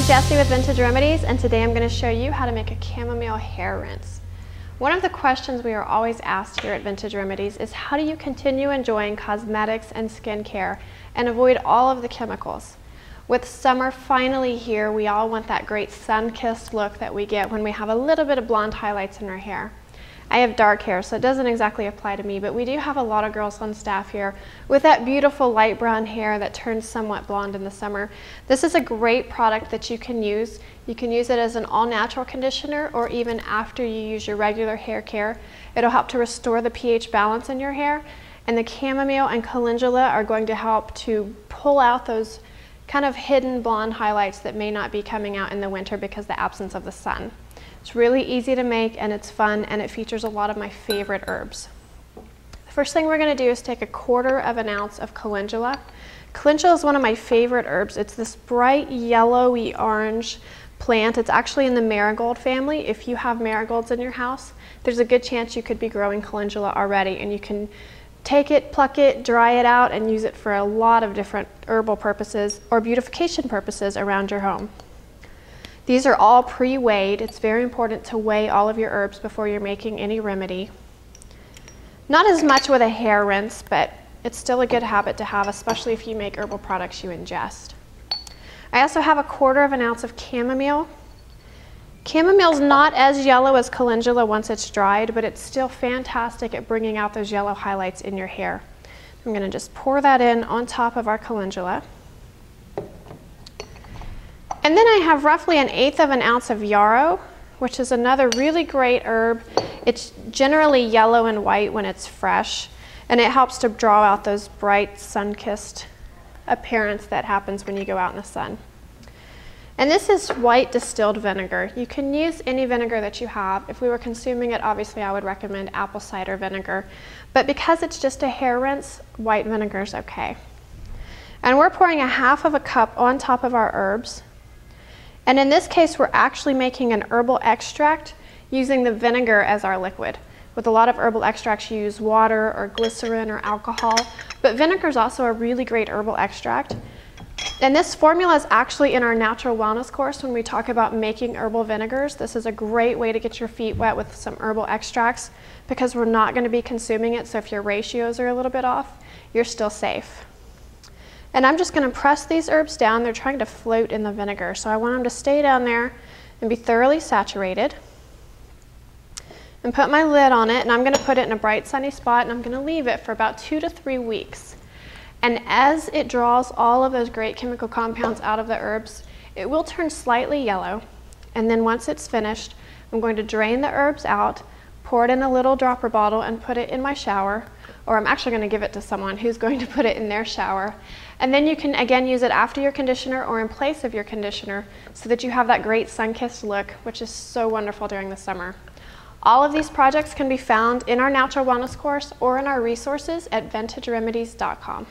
I'm Jessie with Vintage Remedies, and today I'm going to show you how to make a chamomile hair rinse. One of the questions we are always asked here at Vintage Remedies is how do you continue enjoying cosmetics and skincare and avoid all of the chemicals? With summer finally here, we all want that great sun-kissed look that we get when we have a little bit of blonde highlights in our hair. I have dark hair, so it doesn't exactly apply to me, but we do have a lot of girls on staff here with that beautiful light brown hair that turns somewhat blonde in the summer. This is a great product that you can use. You can use it as an all-natural conditioner or even after you use your regular hair care. It'll help to restore the pH balance in your hair, and the chamomile and calendula are going to help to pull out those kind of hidden blonde highlights that may not be coming out in the winter because of the absence of the sun. It's really easy to make, and it's fun, and it features a lot of my favorite herbs. The first thing we're going to do is take 1/4 ounce of calendula. Calendula is one of my favorite herbs. It's this bright yellowy orange plant. It's actually in the marigold family. If you have marigolds in your house, there's a good chance you could be growing calendula already, and you can take it, pluck it, dry it out, and use it for a lot of different herbal purposes or beautification purposes around your home. These are all pre-weighed. It's very important to weigh all of your herbs before you're making any remedy. Not as much with a hair rinse, but it's still a good habit to have, especially if you make herbal products you ingest. I also have 1/4 ounce of chamomile. Chamomile's not as yellow as calendula once it's dried, but it's still fantastic at bringing out those yellow highlights in your hair. I'm going to just pour that in on top of our calendula. And then I have roughly 1/8 ounce of yarrow, which is another really great herb. It's generally yellow and white when it's fresh, and it helps to draw out those bright sun-kissed appearance that happens when you go out in the sun. And this is white distilled vinegar. You can use any vinegar that you have. If we were consuming it, obviously I would recommend apple cider vinegar, but because it's just a hair rinse, white vinegar is okay. And we're pouring 1/2 cup on top of our herbs. And in this case, we're actually making an herbal extract using the vinegar as our liquid. With a lot of herbal extracts, you use water or glycerin or alcohol, but vinegar is also a really great herbal extract. And this formula is actually in our natural wellness course when we talk about making herbal vinegars. This is a great way to get your feet wet with some herbal extracts because we're not going to be consuming it, so if your ratios are a little bit off, you're still safe. And I'm just going to press these herbs down. They're trying to float in the vinegar, so I want them to stay down there and be thoroughly saturated. And put my lid on it, and I'm going to put it in a bright sunny spot, and I'm going to leave it for about 2 to 3 weeks. And as it draws all of those great chemical compounds out of the herbs, it will turn slightly yellow. And then once it's finished, I'm going to drain the herbs out, pour it in a little dropper bottle, and put it in my shower. Or I'm actually going to give it to someone who's going to put it in their shower. And then you can again use it after your conditioner or in place of your conditioner so that you have that great sun-kissed look, which is so wonderful during the summer. All of these projects can be found in our Natural Wellness course or in our resources at vintageremedies.com.